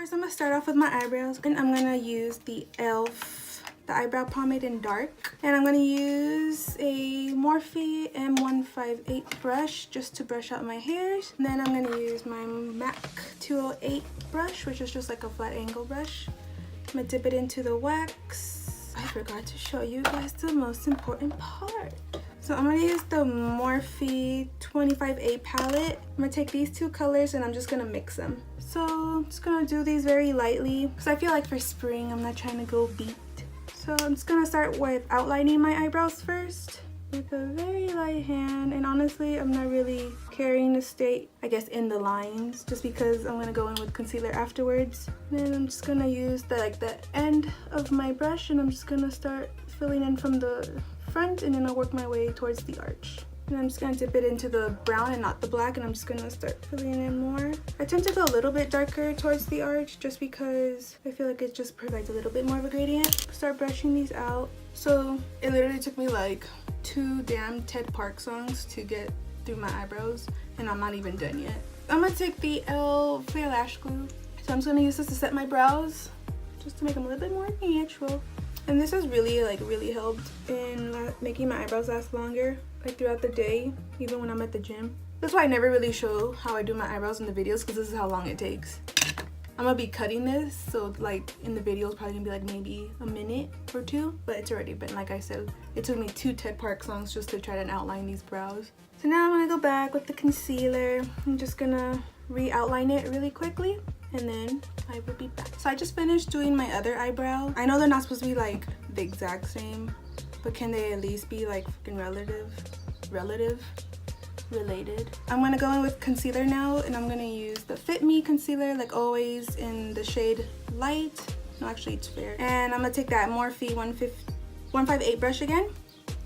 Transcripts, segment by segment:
First, I'm gonna start off with my eyebrows, and I'm gonna use the E.L.F. the eyebrow pomade in dark, and I'm gonna use a Morphe M158 brush just to brush out my hairs. And then I'm gonna use my MAC 208 brush, which is just like a flat angle brush. I'm gonna dip it into the wax. I forgot to show you guys the most important part. So I'm gonna use the Morphe 25A palette. I'm gonna take these two colors and I'm just gonna mix them. So I'm just gonna do these very lightly because I feel like for spring I'm not trying to go beat. So I'm just gonna start with outlining my eyebrows first with a very light hand, and honestly I'm not really caring to stay, I guess, in the lines just because I'm gonna go in with concealer afterwards. And then I'm just gonna use the end of my brush, and I'm just gonna start filling in from the front, and then I'll work my way towards the arch. And I'm just gonna dip it into the brown and not the black, and I'm just gonna start filling in more. I tend to go a little bit darker towards the arch just because I feel like it just provides a little bit more of a gradient. Start brushing these out. So it literally took me like 2 damn Ted Park songs to get through my eyebrows, and I'm not even done yet. I'm gonna take the E.L.F. Clear Lash Glue. So I'm just gonna use this to set my brows just to make them a little bit more natural. And this has really helped in making my eyebrows last longer, like throughout the day, even when I'm at the gym. That's why I never really show how I do my eyebrows in the videos, because this is how long it takes. I'm gonna be cutting this, so like in the video it's probably gonna be like maybe a minute or 2, but it's already been, like I said, it took me 2 Ted Park songs just to try to outline these brows. So now I'm gonna go back with the concealer. I'm just gonna re-outline it really quickly, and then I will be back. So I just finished doing my other eyebrow. I know they're not supposed to be like the exact same, but can they at least be like fucking related? I'm gonna go in with concealer now, and I'm gonna use the Fit Me concealer, like always, in the shade Light. No, actually it's Fair. And I'm gonna take that Morphe 158 brush again,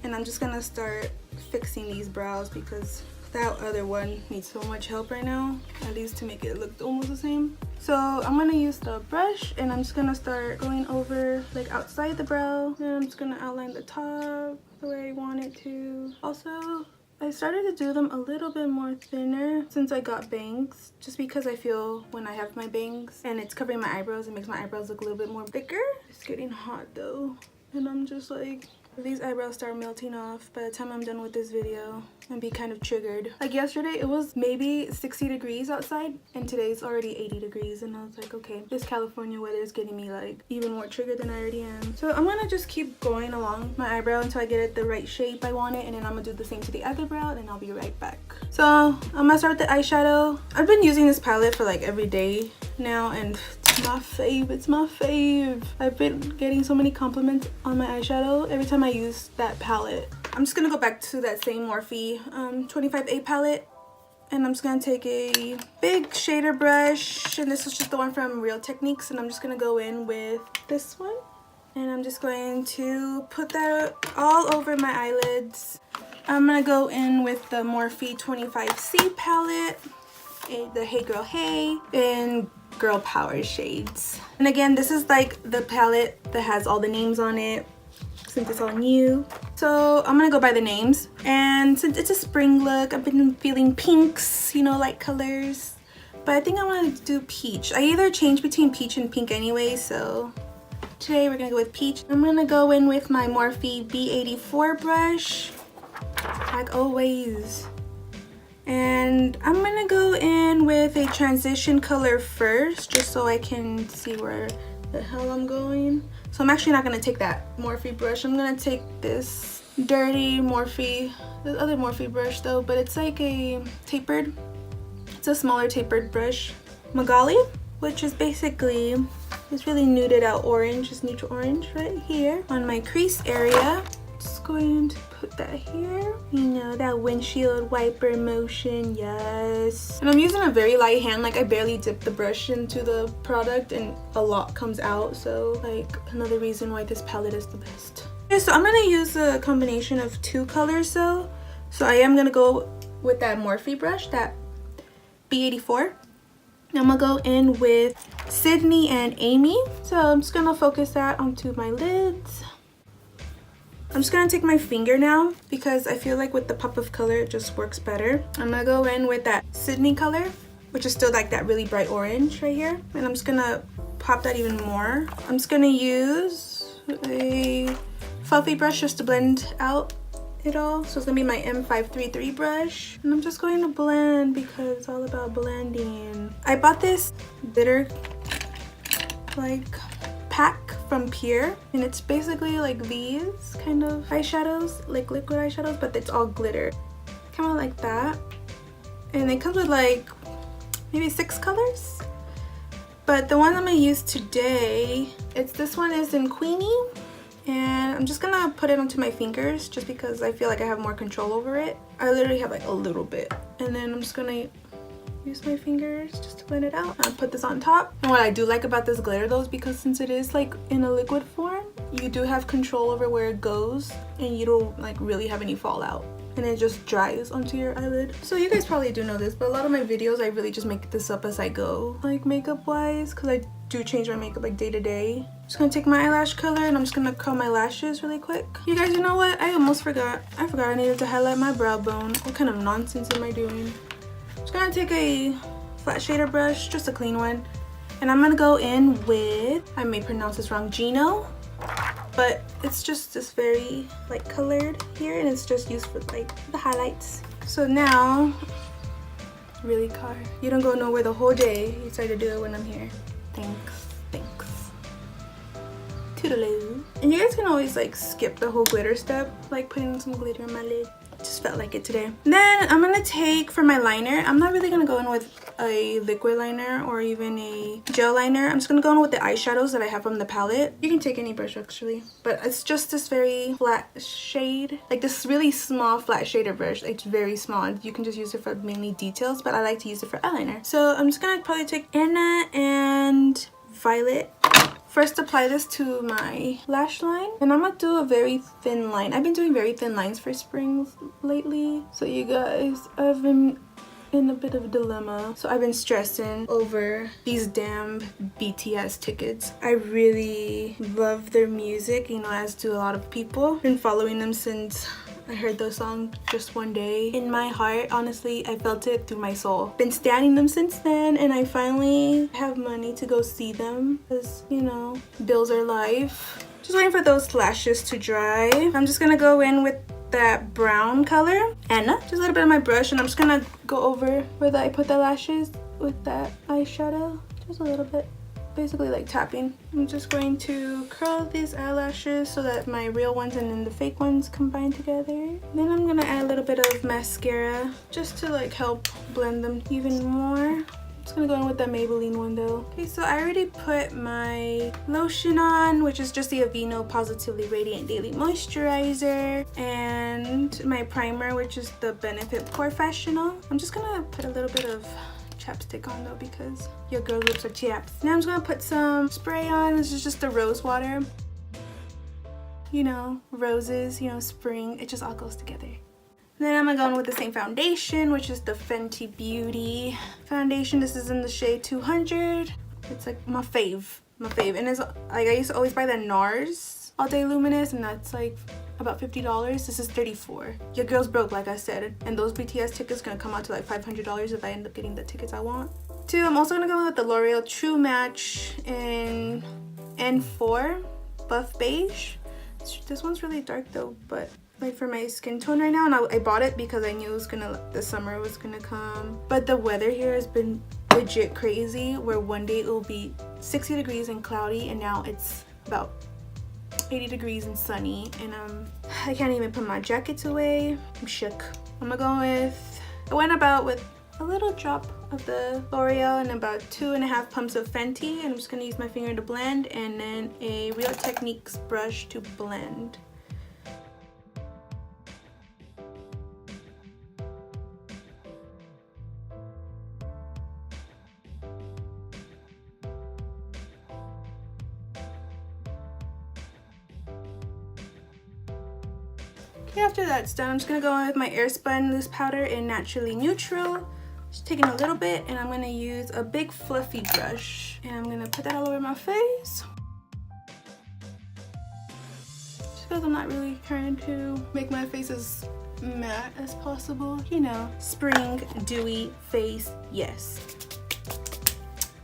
and I'm just gonna start fixing these brows because that other one needs so much help right now, at least to make it look almost the same. So I'm gonna use the brush, and I'm just gonna start going over like outside the brow, and I'm just gonna outline the top the way I want it to. Also, I started to do them a little bit more thinner since I got bangs, just because I feel when I have my bangs and it's covering my eyebrows, it makes my eyebrows look a little bit more thicker. It's getting hot though, and I'm just like, these eyebrows start melting off by the time I'm done with this video and be kind of triggered. Like yesterday it was maybe 60 degrees outside, and today's already 80 degrees, and I was like, okay, this California weather is getting me like even more triggered than I already am. So I'm gonna just keep going along my eyebrow until I get it the right shape I want it, and then I'm gonna do the same to the other brow, and I'll be right back. So I'm gonna start with the eyeshadow. I've been using this palette for like every day now, and it's my fave. I've been getting so many compliments on my eyeshadow every time I use that palette. I'm just gonna go back to that same Morphe 25A palette, and I'm just gonna take a big shader brush, and this is just the one from Real Techniques, and I'm just gonna go in with this one, and I'm just going to put that all over my eyelids. I'm gonna go in with the Morphe 25C palette, the Hey Girl Hey in Girl Power shades. And again, this is like the palette that has all the names on it since it's all new. So I'm gonna go by the names, and since it's a spring look, I've been feeling pinks, you know, light colors, but I think I want to do peach. I either change between peach and pink anyway, so today we're gonna go with peach. I'm gonna go in with my Morphe B84 brush, like always. And I'm gonna go in with a transition color first, just so I can see where the hell I'm going. So I'm actually not gonna take that Morphe brush. I'm gonna take this dirty Morphe, the other Morphe brush though, but it's like a tapered, it's a smaller tapered brush. Magali, which is basically this really nuded out orange, this neutral orange right here on my crease area. Just going to put that here, you know, that windshield wiper motion, yes. And I'm using a very light hand, like I barely dip the brush into the product and a lot comes out, so like another reason why this palette is the best. Okay, so I'm gonna use a combination of 2 colors though. So I am gonna go with that Morphe brush, that B84. I'm gonna go in with Sydney and Amy. So I'm just gonna focus that onto my lids. I'm just gonna take my finger now because I feel like with the pop of color it just works better. I'm gonna go in with that Sydney color which is still like that really bright orange right here. And I'm just gonna pop that even more. I'm just gonna use a fluffy brush just to blend out it all. So it's gonna be my M533 brush. And I'm just going to blend because it's all about blending. I bought this glitter like pack from Pure, and it's basically like these kind of eyeshadows, like liquid eyeshadows, but it's all glitter. Kind of like that. And it comes with like maybe 6 colors. But the one I'm gonna use today, this one is in Queenie. And I'm just gonna put it onto my fingers just because I feel like I have more control over it. I literally have like a little bit. And then I'm just gonna use my fingers just to blend it out. I'll put this on top. And what I do like about this glitter though is because since it is like in a liquid form, you do have control over where it goes and you don't like really have any fallout. And it just dries onto your eyelid. So you guys probably do know this, but a lot of my videos I really just make this up as I go, like makeup wise, because I do change my makeup like day to day. Just gonna take my eyelash color and I'm just gonna curl my lashes really quick. You guys, you know what? I almost forgot. I forgot I needed to highlight my brow bone. What kind of nonsense am I doing? Just gonna take a flat shader brush, just a clean one, and I'm gonna go in with, I may pronounce this wrong, Gino, but it's just this very like colored here, and it's just used for like the highlights. So now, really car, you don't go nowhere the whole day. You try to do it when I'm here. Thanks. Toodaloo. And you guys can always like skip the whole glitter step, like putting some glitter on my lid. Just felt like it today. Then I'm gonna take for my liner, I'm not really gonna go in with a liquid liner or even a gel liner. I'm just gonna go in with the eyeshadows that I have from the palette. You can take any brush actually, but it's just this very flat shade, like this really small flat shader brush. It's very small. You can just use it for mainly details, but I like to use it for eyeliner. So I'm just gonna probably take Anna and Violet. First, apply this to my lash line, and I'm gonna do a very thin line. I've been doing very thin lines for spring lately. So you guys, I've been in a bit of a dilemma. So I've been stressing over these damn BTS tickets. I really love their music, you know, as do a lot of people. Been following them since I heard the song Just One Day. In my heart, honestly, I felt it through my soul. Been standing them since then, and I finally have money to go see them because, you know, bills are life. Just waiting for those lashes to dry. I'm just gonna go in with that brown color and just a little bit of my brush, and I'm just gonna go over where I put the lashes with that eyeshadow. Just a little bit. Basically like tapping. I'm just going to curl these eyelashes so that my real ones and then the fake ones combine together. Then I'm gonna add a little bit of mascara just to like help blend them even more. I'm just gonna go in with the Maybelline one though. Okay, so I already put my lotion on, which is just the Aveeno Positively Radiant Daily Moisturizer, and my primer, which is the Benefit Professional. I'm just gonna put a little bit of chapstick on though because your girl lips are chaps. Now I'm just gonna put some spray on. This is just the rose water. You know, roses, you know, spring, it just all goes together. And then I'm gonna go in with the same foundation, which is the Fenty Beauty foundation. This is in the shade 200. It's like my fave. And it's like I used to always buy the NARS All Day Luminous, and that's like about $50. This is $34. Your girl's broke, like I said, and those BTS tickets gonna come out to like $500 if I end up getting the tickets I want. Two, I'm also gonna go with the L'Oreal True Match in N4 Buff Beige. This one's really dark though, but like for my skin tone right now, and I bought it because I knew it was gonna, the summer was gonna come. But the weather here has been legit crazy, where one day it will be 60 degrees and cloudy, and now it's about 80 degrees and sunny, and I can't even put my jackets away. I'm shook. I'm gonna go with, I went about with a little drop of the L'Oreal and about 2.5 pumps of Fenty, and I'm just gonna use my finger to blend, and then a Real Techniques brush to blend. Okay, after that's done, I'm just gonna go in with my Airspun loose powder in Naturally Neutral. Just taking a little bit, and I'm gonna use a big fluffy brush, and I'm gonna put that all over my face. Just because I'm not really trying to make my face as matte as possible, you know, spring dewy face, yes.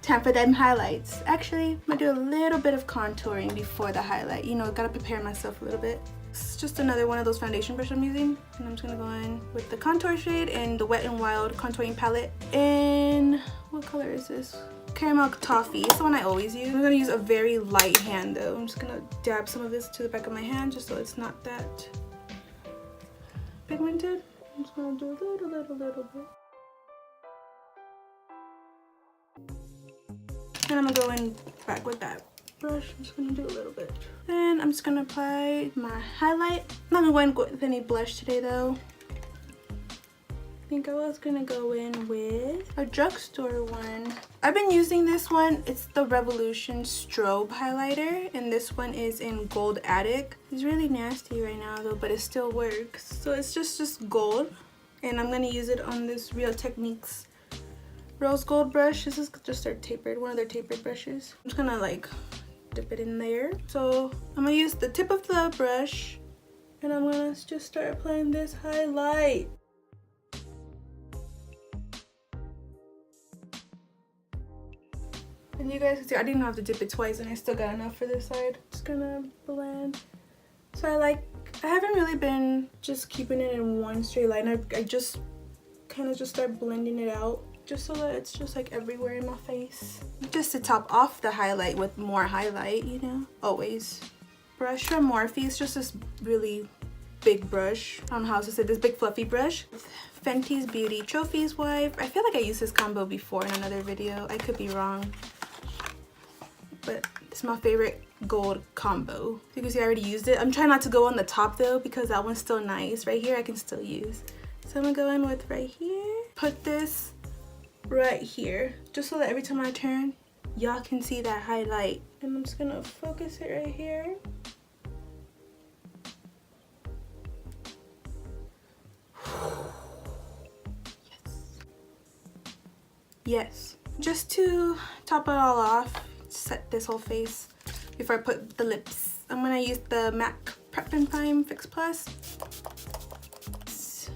time for them highlights. Actually, I'm gonna do a little bit of contouring before the highlight. You know, gotta prepare myself a little bit. It's just another one of those foundation brushes I'm using. And I'm just gonna go in with the contour shade and the Wet n Wild contouring palette. And what color is this? Caramel Toffee. It's the one I always use. I'm gonna use a very light hand though. I'm just gonna dab some of this to the back of my hand just so it's not that pigmented. I'm just gonna do a little bit. And I'm gonna go in back with that brush. I'm just gonna do a little bit. Then I'm just gonna apply my highlight. I'm not gonna go in with any blush today though. I think I was gonna go in with a drugstore one. I've been using this one. It's the Revolution Strobe highlighter, and this one is in Gold Addict. It's really nasty right now though, but it still works. So it's just gold, and I'm gonna use it on this Real Techniques rose gold brush. This is just their tapered, one of their tapered brushes. I'm just gonna like dip it in there. So I'm gonna use the tip of the brush and I'm gonna just start applying this highlight. And you guys can see I didn't have to dip it twice and I still got enough for this side. Just gonna blend. So I haven't really been just keeping it in one straight line. I just kind of just start blending it out, just so that it's just like everywhere in my face. Just to top off the highlight with more highlight, you know, always. Brush from Morphe. It's just this really big brush. I don't know how to say this, big fluffy brush. Fenty's Beauty Trophies Wipe. I feel like I used this combo before in another video. I could be wrong, but it's my favorite gold combo. You can see I already used it. I'm trying not to go on the top though because that one's still nice. Right here I can still use. So I'm gonna go in with right here. Put this right here, just so that every time I turn, y'all can see that highlight. And I'm just gonna focus it right here. Yes. Just to top it all off, set this whole face before I put the lips. I'm gonna use the MAC Prep and Prime Fix Plus.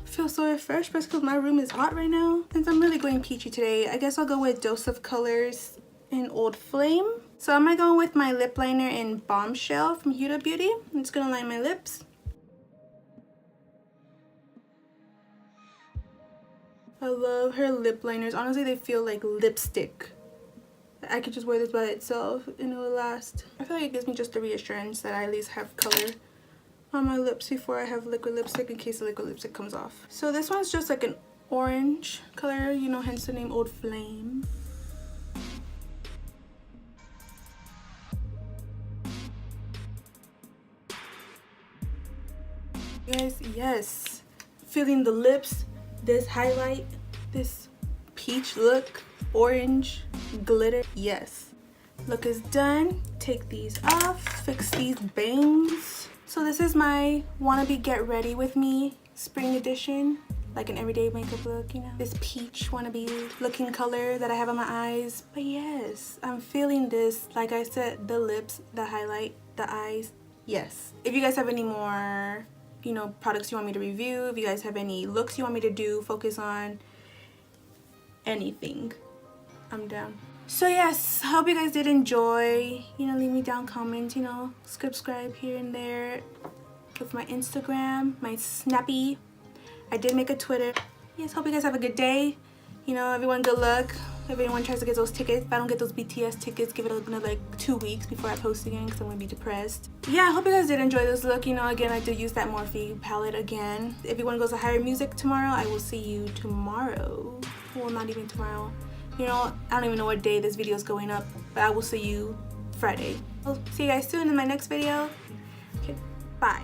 Feel so refreshed, but because my room is hot right now. Since I'm really going peachy today, I guess I'll go with Dose of Colors in Old Flame. So I'm gonna go with my lip liner in Bombshell from Huda Beauty. I'm just gonna line my lips. I love her lip liners. Honestly, they feel like lipstick. I could just wear this by itself and it will last. I feel like it gives me just the reassurance that I at least have color on my lips before I have liquid lipstick in case the liquid lipstick comes off. So this one's just like an orange color, you know, hence the name Old Flame. Guys, yes, feeling the lips, this highlight, this peach look, orange glitter. Yes, look is done. Take these off, fix these bangs. So this is my wannabe Get Ready With Me spring edition, like an everyday makeup look, you know, this peach wannabe looking color that I have on my eyes. But yes, I'm feeling this, like I said, the lips, the highlight, the eyes. Yes, if you guys have any more, you know, products you want me to review, if you guys have any looks you want me to do, focus on, anything, I'm down. So yes, I hope you guys did enjoy. You know, leave me down comments, you know, subscribe here and there with my Instagram, my Snappy. I did make a Twitter. Yes, hope you guys have a good day. You know, everyone good luck. If anyone tries to get those tickets, if I don't get those BTS tickets, give it another like 2 weeks before I post again because I'm gonna be depressed. Yeah, I hope you guys did enjoy this look. You know, again, I did use that Morphe palette again. If you want to go to Higher Music tomorrow, I will see you tomorrow. Well, not even tomorrow. You know, I don't even know what day this video is going up, but I will see you Friday. I'll see you guys soon in my next video. Okay, bye.